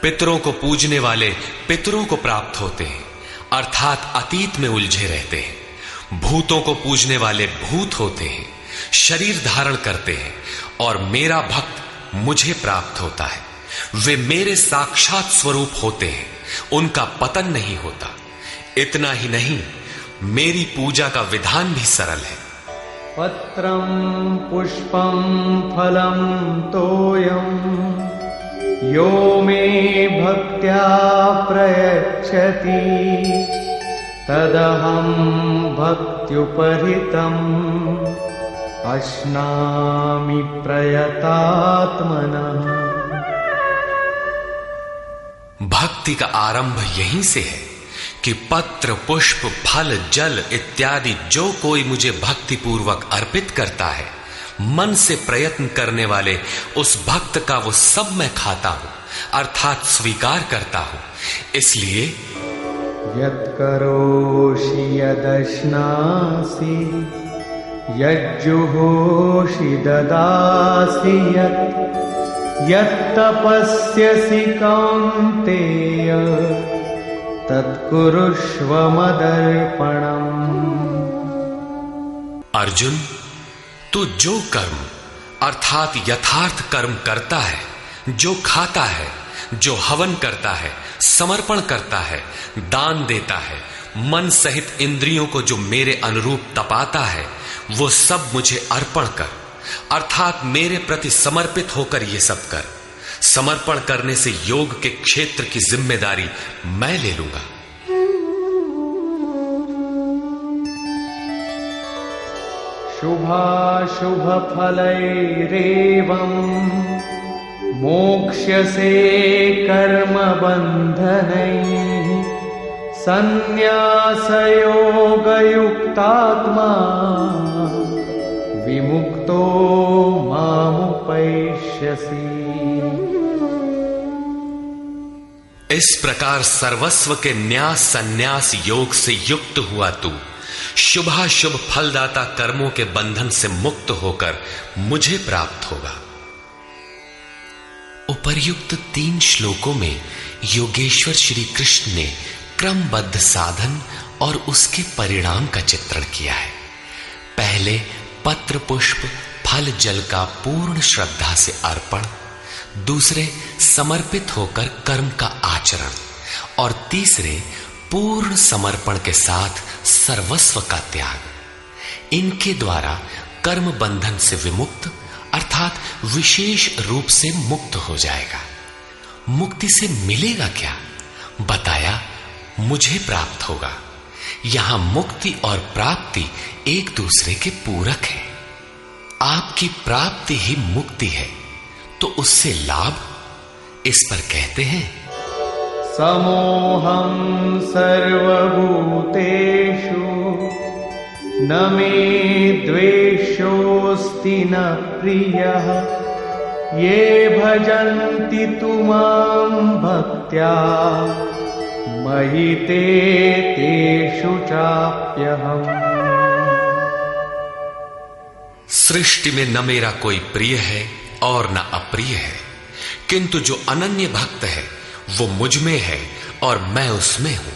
पितरों को पूजने वाले पितरों को प्राप्त होते हैं, अर्थात अतीत में उलझे रहते हैं। भूतों को पूजने वाले भूत होते हैं, शरीर धारण करते हैं, और मेरा भक्त मुझे प्राप्त होता है। वे मेरे साक्षात स्वरूप होते हैं, उनका पतन नहीं होता। इतना ही नहीं, मेरी पूजा का विधान भी सरल है। पत्रं पुष्पं फलं तोयं यो मे भक्त्या प्रयच्छति तदहं भक्त्युपहृतम् अश्नामि प्रयतात्मनः। भक्ति का आरंभ यहीं से है कि पत्र, पुष्प, फल, जल इत्यादि जो कोई मुझे भक्ति पूर्वक अर्पित करता है, मन से प्रयत्न करने वाले उस भक्त का वो सब मैं खाता हूं, अर्थात स्वीकार करता हूं। इसलिए यत्करोषि यदश्नासि यज्जुहोषि ददासि यत्तपस्यसि कौन्तेय तत्कुरुष्व मदर्पणम्। अर्जुन, तू जो कर्म अर्थात यथार्थ कर्म करता है, जो खाता है, जो हवन करता है, समर्पण करता है, दान देता है, मन सहित इंद्रियों को जो मेरे अनुरूप तपाता है, वो सब मुझे अर्पण कर, अर्थात मेरे प्रति समर्पित होकर ये सब कर। समर्पण करने से योग के क्षेत्र की जिम्मेदारी मैं ले लूंगा। शुभाशुभ फलैरेवम् मोक्ष्यसे कर्म बन्धनैः संन्यासयोगयुक्तात्मा विमुक्तो मामुपैष्यसि। इस प्रकार सर्वस्व के न्यास संन्यास योग से युक्त हुआ तू शुभाशुभ फलदाता कर्मों के बंधन से मुक्त होकर मुझे प्राप्त होगा। उपर्युक्त 3 श्लोकों में योगेश्वर श्री कृष्ण ने क्रमबद्ध साधन और उसके परिणाम का चित्रण किया है। पहले पत्र पुष्प फल जल का पूर्ण श्रद्धा से अर्पण, दूसरे समर्पित होकर कर्म का आचरण और तीसरे पूर्ण समर्पण के साथ सर्वस्व का त्याग। इनके द्वारा कर्म बंधन से विमुक्त अर्थात विशेष रूप से मुक्त हो जाएगा। मुक्ति से मिलेगा क्या? बताया मुझे प्राप्त होगा। यहां मुक्ति और प्राप्ति एक दूसरे के पूरक है। आपकी प्राप्ति ही मुक्ति है, तो उससे लाभ इस पर कहते हैं समोहं सर्वभूतेषु न मे द्वेषोऽस्ति न प्रियः ये भजन्ति तु मां भक्त्या मयि ते तेषु चाप्यहम्। सृष्टि में न मेरा कोई प्रिय है और न अप्रिय है, किंतु जो अनन्य भक्त है वो मुझ में है और मैं उसमें हूं।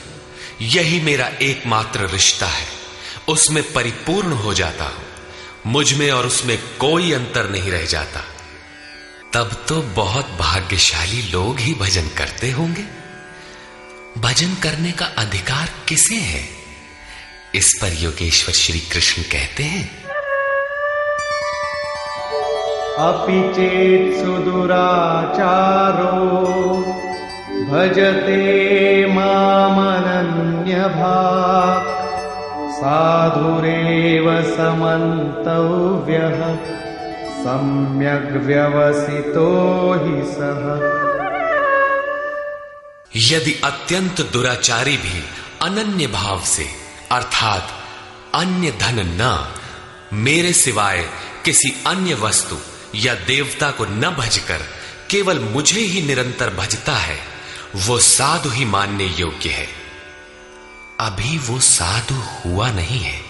यही मेरा एकमात्र रिश्ता है, उसमें परिपूर्ण हो जाता हूं। मुझ में और उसमें कोई अंतर नहीं रह जाता। तब तो बहुत भाग्यशाली लोग ही भजन करते होंगे। भजन करने का अधिकार किसे है? इस पर योगेश्वर श्री कृष्ण कहते हैं अपि चेत् सुदुराचारो भजते मामनन्यभाक् साधुरेव समन्तव्यः सम्यग् व्यवसितो हि सः। यदि अत्यंत दुराचारी भी अनन्य भाव से अर्थात अन्य धन न, मेरे सिवाय किसी अन्य वस्तु या देवता को न भजकर केवल मुझे ही निरंतर भजता है, वो साधु ही मानने योग्य है। अभी वो साधु हुआ नहीं है,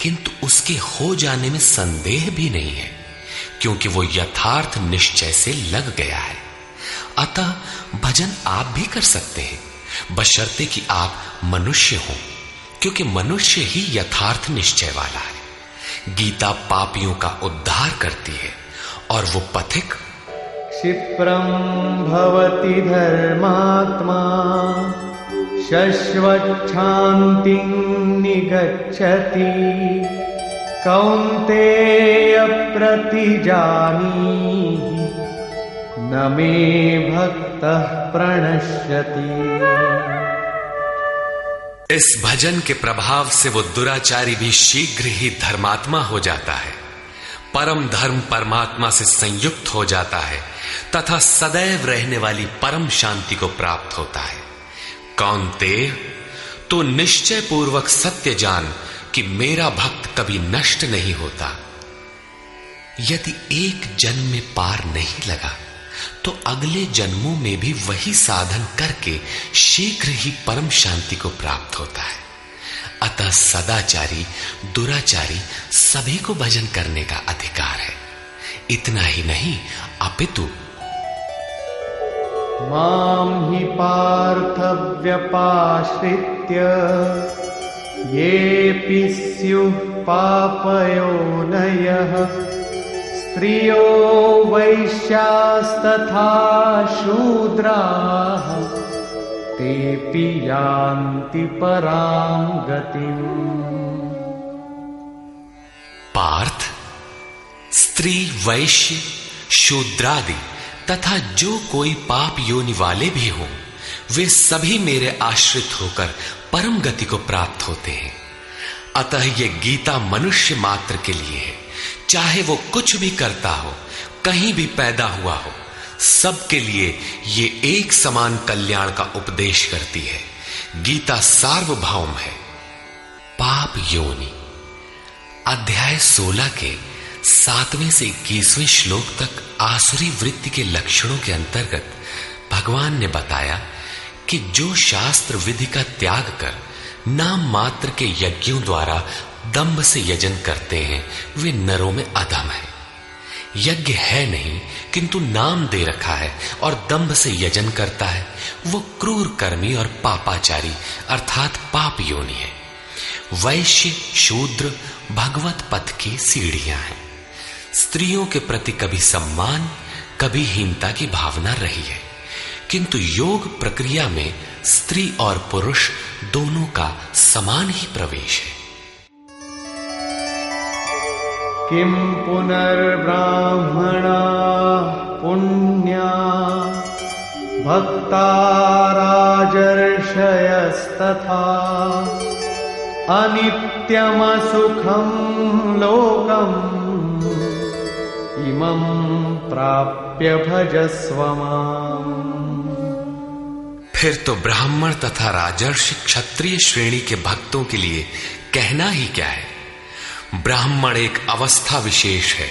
किंतु उसके हो जाने में संदेह भी नहीं है, क्योंकि वो यथार्थ निश्चय से लग गया है। अतः भजन आप भी कर सकते हैं, बशर्ते कि आप मनुष्य हो, क्योंकि मनुष्य ही यथार्थ निश्चय वाला है। गीता पापियों का उद्धार करती है और वो पथिक क्षिप्रं भवति धर्मात्मा शश्वच्छान्तिं निगच्छति कौन्तेय प्रतिजानीहि न मे भक्तः प्रणश्यति। इस भजन के प्रभाव से वो दुराचारी भी शीघ्र ही धर्मात्मा हो जाता है, परम धर्म परमात्मा से संयुक्त हो जाता है तथा सदैव रहने वाली परम शांति को प्राप्त होता है। कौन्तेय, तो निश्चय पूर्वक सत्य जान कि मेरा भक्त कभी नष्ट नहीं होता। यदि एक जन्म में पार नहीं लगा तो अगले जन्मों में भी वही साधन करके शीघ्र ही परम शांति को प्राप्त होता है। अतः सदाचारी दुराचारी सभी को भजन करने का अधिकार है। इतना ही नहीं अपितु मां हि पार्थ व्यपाश्रित्य येऽपि स्युः पापयोनयः स्त्रियो वैश्यास्तथा शूद्राः तेऽपि यान्ति परां गतिम्। पार्थ, स्त्री वैश्य शूद्रादि तथा जो कोई पाप योनि वाले भी हों, वे सभी मेरे आश्रित होकर परम गति को प्राप्त होते हैं। अतः ये गीता मनुष्य मात्र के लिए है, चाहे वो कुछ भी करता हो, कहीं भी पैदा हुआ हो, सबके लिए ये एक समान कल्याण का उपदेश करती है। गीता सार्वभौम है। पाप योनि अध्याय 16 के 7वें से 21वें श्लोक तक आसुरी वृत्ति के लक्षणों के अंतर्गत भगवान ने बताया कि जो शास्त्र विधि का त्याग कर नाम मात्र के यज्ञों द्वारा दंभ से यजन करते हैं, वे नरों में अधम है। यज्ञ है नहीं किंतु नाम दे रखा है और दंभ से यजन करता है, वो क्रूर कर्मी और पापाचारी अर्थात पाप योनि है। वैश्य शूद्र भगवत पथ की सीढ़ियां हैं। स्त्रियों के प्रति कभी सम्मान कभी हीनता की भावना रही है, किंतु योग प्रक्रिया में स्त्री और पुरुष दोनों का समान ही प्रवेश है। किम पुनर्ब्राह्मणा पुण्या भक्ता राजर्षयस्तथा अनित्यमसुखं लोकम् इमं प्राप्य भजस्व माम्। फिर तो ब्राह्मण तथा राजर्षि क्षत्रिय श्रेणी के भक्तों के लिए कहना ही क्या है। ब्राह्मण एक अवस्था विशेष है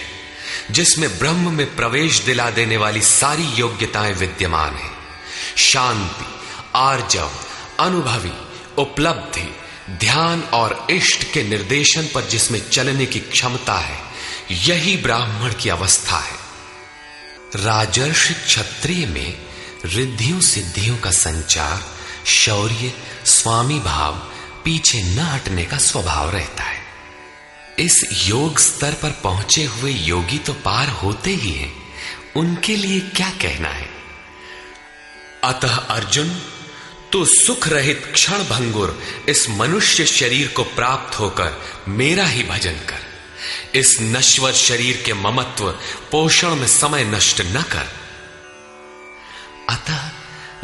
जिसमें ब्रह्म में प्रवेश दिला देने वाली सारी योग्यताएं विद्यमान है। शांति, आर्जव, अनुभवी, उपलब्धि, ध्यान और इष्ट के निर्देशन पर जिसमें चलने की क्षमता है, यही ब्राह्मण की अवस्था है। राजर्षि क्षत्रिय में रिद्धियों सिद्धियों का संचार, शौर्य, स्वामी भाव, पीछे न हटने का स्वभाव रहता है। इस योग स्तर पर पहुंचे हुए योगी तो पार होते ही हैं, उनके लिए क्या कहना है। अतः अर्जुन, तू सुख रहित क्षण भंगुर इस मनुष्य शरीर को प्राप्त होकर मेरा ही भजन कर। इस नश्वर शरीर के ममत्व पोषण में समय नष्ट न कर। अतः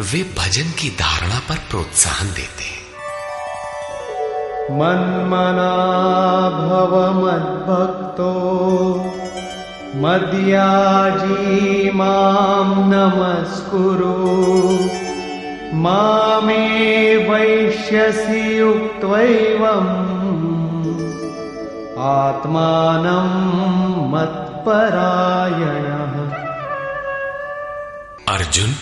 वे भजन की धारणा पर प्रोत्साहन देते हैं। मन्मना भव मद्भक्तो मद्याजी मां नमस्कुरु मामे वैश्यसि युक्त्वैवम् आत्मानं मत्परायणः। अर्जुन,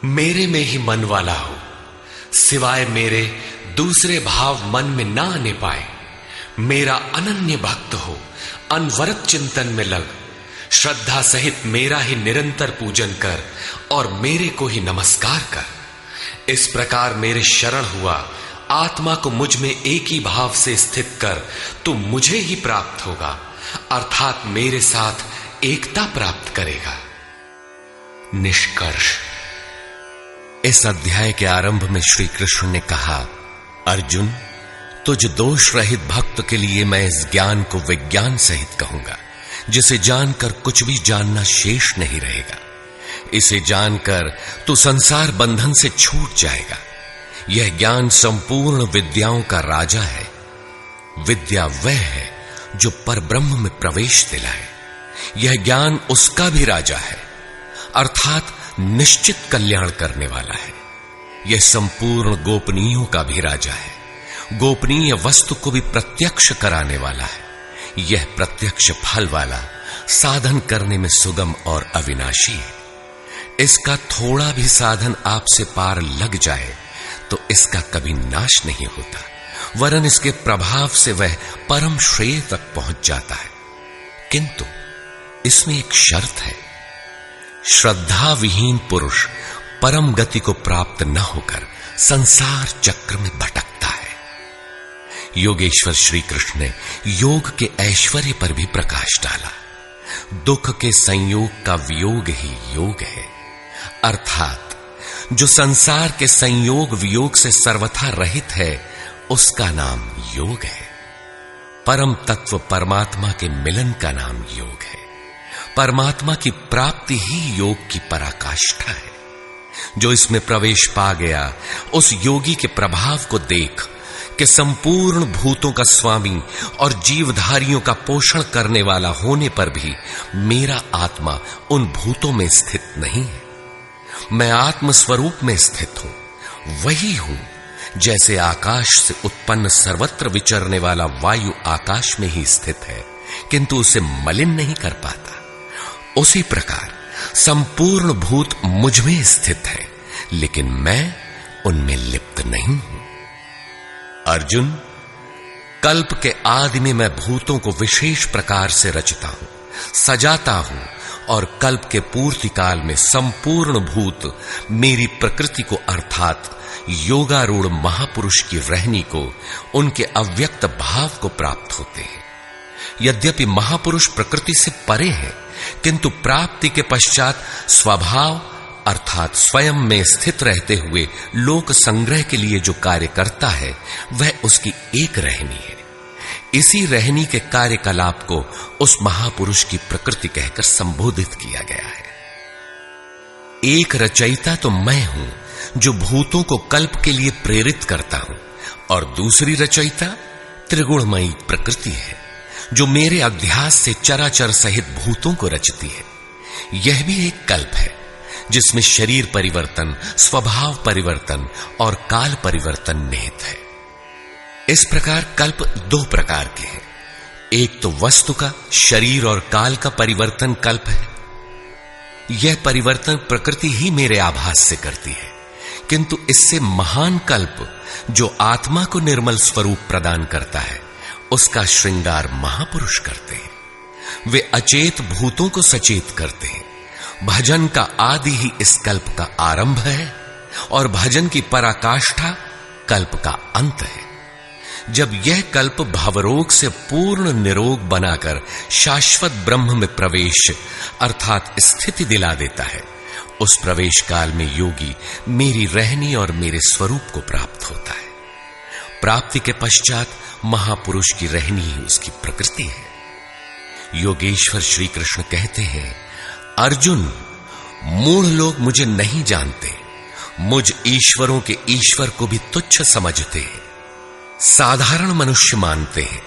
मेरे में ही मन वाला हो, सिवाय मेरे दूसरे भाव मन में ना आने पाए। मेरा अनन्य भक्त हो, अनवरत चिंतन में लग, श्रद्धा सहित मेरा ही निरंतर पूजन कर और मेरे को ही नमस्कार कर। इस प्रकार मेरे शरण हुआ आत्मा को मुझ में एक ही भाव से स्थित कर, तू मुझे ही प्राप्त होगा, अर्थात मेरे साथ एकता प्राप्त करेगा। निष्कर्ष, इस अध्याय के आरंभ में श्री कृष्ण ने कहा, अर्जुन, तुझ दोष रहित भक्त के लिए मैं इस ज्ञान को विज्ञान सहित कहूंगा, जिसे जानकर कुछ भी जानना शेष नहीं रहेगा। इसे जानकर तू संसार बंधन से छूट जाएगा। यह ज्ञान संपूर्ण विद्याओं का राजा है। विद्या वह है जो परब्रह्म में प्रवेश दिलाए। यह ज्ञान उसका भी राजा है, अर्थात निश्चित कल्याण करने वाला है। यह संपूर्ण गोपनीयों का भी राजा है। गोपनीय वस्तु को भी प्रत्यक्ष कराने वाला है। यह प्रत्यक्ष फल वाला, साधन करने में सुगम और अविनाशी है। इसका थोड़ा भी साधन आपसे पार लग जाए तो इसका कभी नाश नहीं होता, वरन इसके प्रभाव से वह परम श्रेय तक पहुंच जाता है। किंतु इसमें एक शर्त है, श्रद्धा विहीन पुरुष परम गति को प्राप्त न होकर संसार चक्र में भटकता है। योगेश्वर श्री कृष्ण ने योग के ऐश्वर्य पर भी प्रकाश डाला। दुख के संयोग का वियोग ही योग है, अर्थात जो संसार के संयोग वियोग से सर्वथा रहित है, उसका नाम योग है। परम तत्व परमात्मा के मिलन का नाम योग है। परमात्मा की प्राप्ति ही योग की पराकाष्ठा है। जो इसमें प्रवेश पा गया, उस योगी के प्रभाव को देख कि संपूर्ण भूतों का स्वामी और जीवधारियों का पोषण करने वाला होने पर भी मेरा आत्मा उन भूतों में स्थित नहीं है। मैं आत्म स्वरूप में स्थित हूं, वही हूं जैसे आकाश से उत्पन्न सर्वत्र विचरने वाला वायु आकाश में ही स्थित है, किंतु उसे मलिन नहीं कर पाता। उसी प्रकार संपूर्ण भूत मुझ में स्थित है, लेकिन मैं उनमें लिप्त नहीं हूं। अर्जुन, कल्प के आदि में मैं भूतों को विशेष प्रकार से रचता हूं, सजाता हूं, और कल्प के पूर्ति काल में संपूर्ण भूत मेरी प्रकृति को अर्थात योगारूढ़ महापुरुष की रहनी को, उनके अव्यक्त भाव को प्राप्त होते हैं। यद्यपि महापुरुष प्रकृति से परे हैं, किंतु प्राप्ति के पश्चात स्वभाव अर्थात स्वयं में स्थित रहते हुए लोक संग्रह के लिए जो कार्य करता है, वह उसकी एक रहनी है। इसी रहनी के कार्यकलाप को उस महापुरुष की प्रकृति कहकर संबोधित किया गया है। एक रचयिता तो मैं हूं जो भूतों को कल्प के लिए प्रेरित करता हूं, और दूसरी रचयिता त्रिगुणमयी प्रकृति है जो मेरे अध्यास से चराचर सहित भूतों को रचती है। यह भी एक कल्प है जिसमें शरीर परिवर्तन, स्वभाव परिवर्तन और काल परिवर्तन निहित है। इस प्रकार कल्प दो प्रकार के हैं। एक तो वस्तु का, शरीर और काल का परिवर्तन कल्प है। यह परिवर्तन प्रकृति ही मेरे आभास से करती है, किंतु इससे महान कल्प जो आत्मा को निर्मल स्वरूप प्रदान करता है, उसका श्रृंगार महापुरुष करते हैं। वे अचेत भूतों को सचेत करते हैं। भजन का आदि ही इस कल्प का आरंभ है, और भजन की पराकाष्ठा कल्प का अंत है। जब यह कल्प भवरोग से पूर्ण निरोग बनाकर शाश्वत ब्रह्म में प्रवेश अर्थात स्थिति दिला देता है, उस प्रवेश काल में योगी मेरी रहनी और मेरे स्वरूप को प्राप्त होता है। प्राप्ति के पश्चात महापुरुष की रहनी ही उसकी प्रकृति है। योगेश्वर श्री कृष्ण कहते हैं, अर्जुन, मूढ़ लोग मुझे नहीं जानते, मुझ ईश्वरों के ईश्वर को भी तुच्छ समझते हैं, साधारण मनुष्य मानते हैं।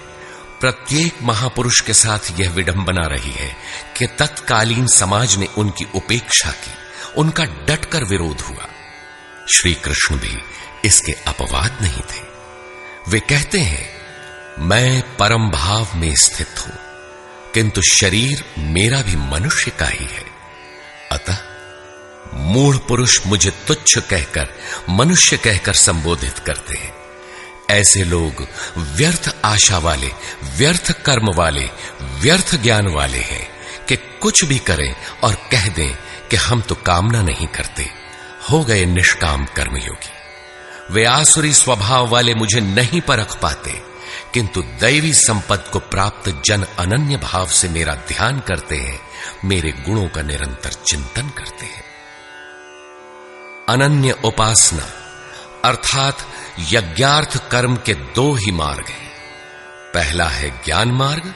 प्रत्येक महापुरुष के साथ यह विडंबना रही है कि तत्कालीन समाज ने उनकी उपेक्षा की, उनका डटकर विरोध हुआ। श्री कृष्ण भी इसके अपवाद नहीं थे। वे कहते हैं, मैं परम भाव में स्थित हूं, किंतु शरीर मेरा भी मनुष्य का ही है। अतः मूढ़ पुरुष मुझे तुच्छ कहकर, मनुष्य कहकर संबोधित करते हैं। ऐसे लोग व्यर्थ आशा वाले, व्यर्थ कर्म वाले, व्यर्थ ज्ञान वाले हैं कि कुछ भी करें और कह दें कि हम तो कामना नहीं करते, हो गए निष्काम कर्मयोगी। वे आसुरी स्वभाव वाले मुझे नहीं परख पाते, किंतु दैवी संपत्ति को प्राप्त जन अनन्य भाव से मेरा ध्यान करते हैं, मेरे गुणों का निरंतर चिंतन करते हैं। अनन्य उपासना अर्थात यज्ञार्थ कर्म के दो ही मार्ग हैं। पहला है ज्ञान मार्ग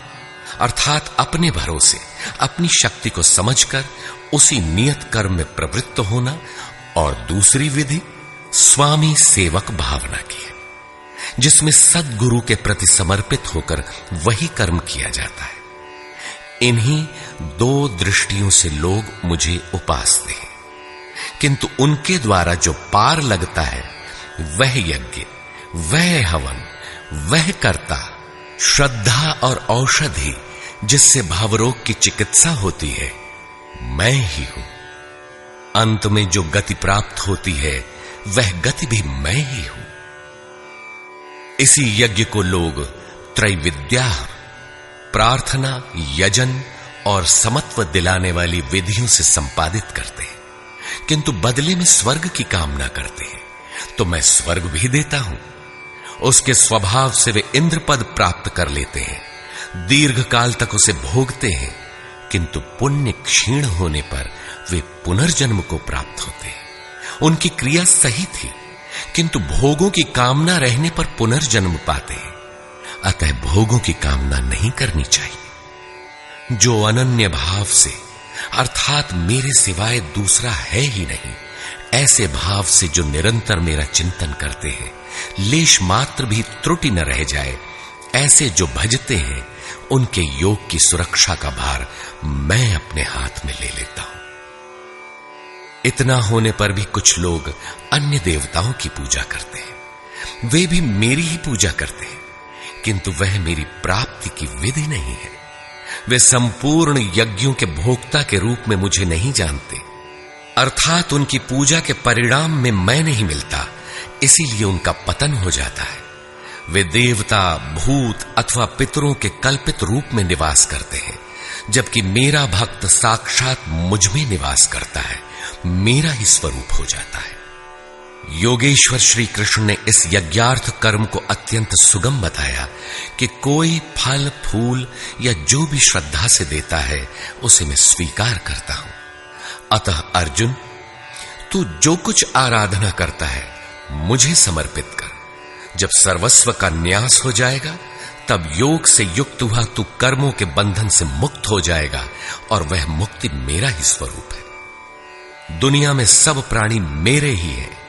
अर्थात अपने भरोसे, अपनी शक्ति को समझकर उसी नियत कर्म में प्रवृत्त होना, और दूसरी विधि स्वामी सेवक भावना की है, जिसमें सद्गुरु के प्रति समर्पित होकर वही कर्म किया जाता है। इन्हीं दो दृष्टियों से लोग मुझे उपासते हैं, किंतु उनके द्वारा जो पार लगता है वह यज्ञ, वह हवन, वह कर्ता, श्रद्धा और औषधि जिससे भावरोग की चिकित्सा होती है, मैं ही हूं। अंत में जो गति प्राप्त होती है वह गति भी मैं ही हूं। इसी यज्ञ को लोग त्रैविद्या, प्रार्थना, यजन और समत्व दिलाने वाली विधियों से संपादित करते हैं, किंतु बदले में स्वर्ग की कामना करते हैं। तो मैं स्वर्ग भी देता हूं। उसके स्वभाव से वे इंद्र पद प्राप्त कर लेते हैं, दीर्घ काल तक उसे भोगते हैं, किंतु पुण्य क्षीण होने पर वे पुनर्जन्म को प्राप्त होते हैं। उनकी क्रिया सही थी, किंतु भोगों की कामना रहने पर पुनर्जन्म पाते हैं। अतः भोगों की कामना नहीं करनी चाहिए। जो अनन्य भाव से अर्थात मेरे सिवाय दूसरा है ही नहीं, ऐसे भाव से जो निरंतर मेरा चिंतन करते हैं, लेश मात्र भी त्रुटि न रह जाए, ऐसे जो भजते हैं, उनके योग की सुरक्षा का भार मैं अपने हाथ में ले लेता हूं। इतना होने पर भी कुछ लोग अन्य देवताओं की पूजा करते हैं। वे भी मेरी ही पूजा करते हैं, किंतु वह मेरी प्राप्ति की विधि नहीं है। वे संपूर्ण यज्ञों के भोक्ता के रूप में मुझे नहीं जानते, अर्थात उनकी पूजा के परिणाम में मैं नहीं मिलता, इसीलिए उनका पतन हो जाता है। वे देवता, भूत अथवा पितरों के कल्पित रूप में निवास करते हैं, जबकि मेरा भक्त साक्षात मुझ में निवास करता है, मेरा ही स्वरूप हो जाता है। योगेश्वर श्री कृष्ण ने इस यज्ञार्थ कर्म को अत्यंत सुगम बताया कि कोई फल फूल या जो भी श्रद्धा से देता है, उसे मैं स्वीकार करता हूं। अतः अर्जुन, तू जो कुछ आराधना करता है मुझे समर्पित कर। जब सर्वस्व का न्यास हो जाएगा, तब योग से युक्त हुआ तू कर्मों के बंधन से मुक्त हो जाएगा, और वह मुक्ति मेरा ही स्वरूप है। दुनिया में सब प्राणी मेरे ही है,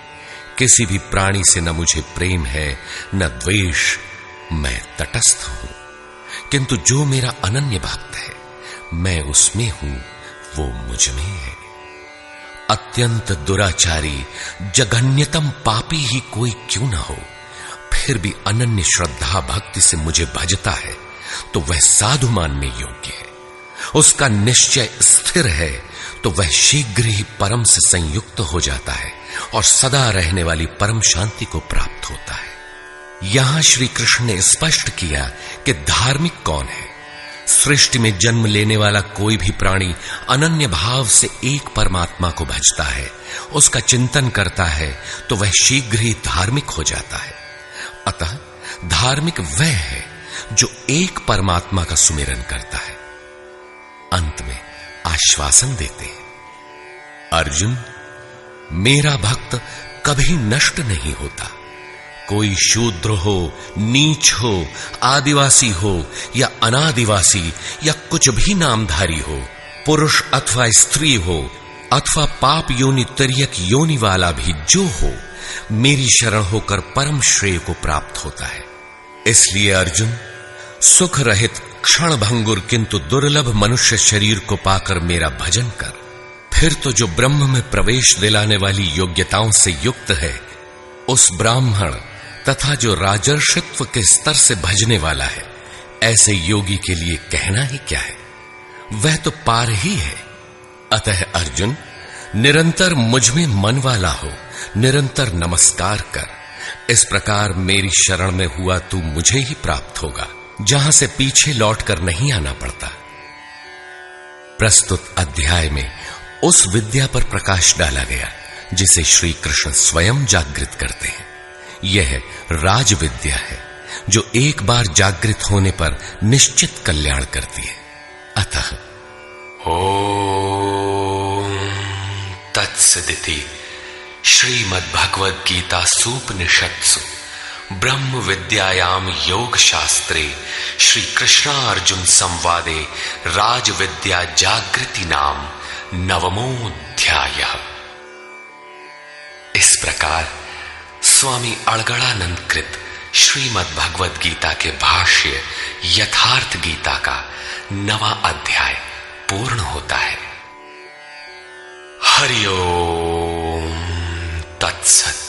किसी भी प्राणी से न मुझे प्रेम है न द्वेष, मैं तटस्थ हूं। किंतु जो मेरा अनन्य भक्त है, मैं उसमें हूं, वो मुझ में है। अत्यंत दुराचारी जघन्यतम पापी ही कोई क्यों न हो, फिर भी अनन्य श्रद्धा भक्ति से मुझे भजता है, तो वह साधु मानने योग्य है। उसका निश्चय स्थिर है, तो वह शीघ्र ही परम से संयुक्त हो जाता है और सदा रहने वाली परम शांति को प्राप्त होता है। यहां श्री कृष्ण ने स्पष्ट किया कि धार्मिक कौन है। सृष्टि में जन्म लेने वाला कोई भी प्राणी अनन्य भाव से एक परमात्मा को भजता है, उसका चिंतन करता है, तो वह शीघ्र ही धार्मिक हो जाता है। अतः धार्मिक वह है जो एक परमात्मा का सुमिरन करता है। अंत में आश्वासन देते हैं, अर्जुन, मेरा भक्त कभी नष्ट नहीं होता। कोई शूद्र हो, नीच हो, आदिवासी हो या अनादिवासी या कुछ भी नामधारी हो, पुरुष अथवा स्त्री हो अथवा पाप योनि तिर्यक योनि वाला भी जो हो, मेरी शरण होकर परम श्रेय को प्राप्त होता है। इसलिए अर्जुन, सुख रहित क्षण भंगुर किंतु दुर्लभ मनुष्य शरीर को पाकर मेरा भजन कर। फिर तो जो ब्रह्म में प्रवेश दिलाने वाली योग्यताओं से युक्त है, उस ब्राह्मण तथा जो राजर्षित्व के स्तर से भजने वाला है, ऐसे योगी के लिए कहना ही क्या है, वह तो पार ही है। अतः अर्जुन, निरंतर मुझ में मन वाला हो, निरंतर नमस्कार कर। इस प्रकार मेरी शरण में हुआ तू मुझे ही प्राप्त होगा, जहां से पीछे लौटकर नहीं आना पड़ता। प्रस्तुत अध्याय में उस विद्या पर प्रकाश डाला गया जिसे श्री कृष्ण स्वयं जागृत करते हैं। यह राज विद्या है जो एक बार जागृत होने पर निश्चित कल्याण करती है। अतः ओम तत्सदिति श्रीमद्भगवद गीता सूपनिषत्सु ब्रह्म विद्यायाम योग शास्त्रे श्री कृष्णार्जुन संवादे राज विद्या जागृति नाम नवमोऽध्यायः। इस प्रकार स्वामी अड़गड़ानंद कृत श्रीमद् भगवद गीता के भाष्य यथार्थ गीता का 9वां अध्याय पूर्ण होता है। हरि ओम तत्सत।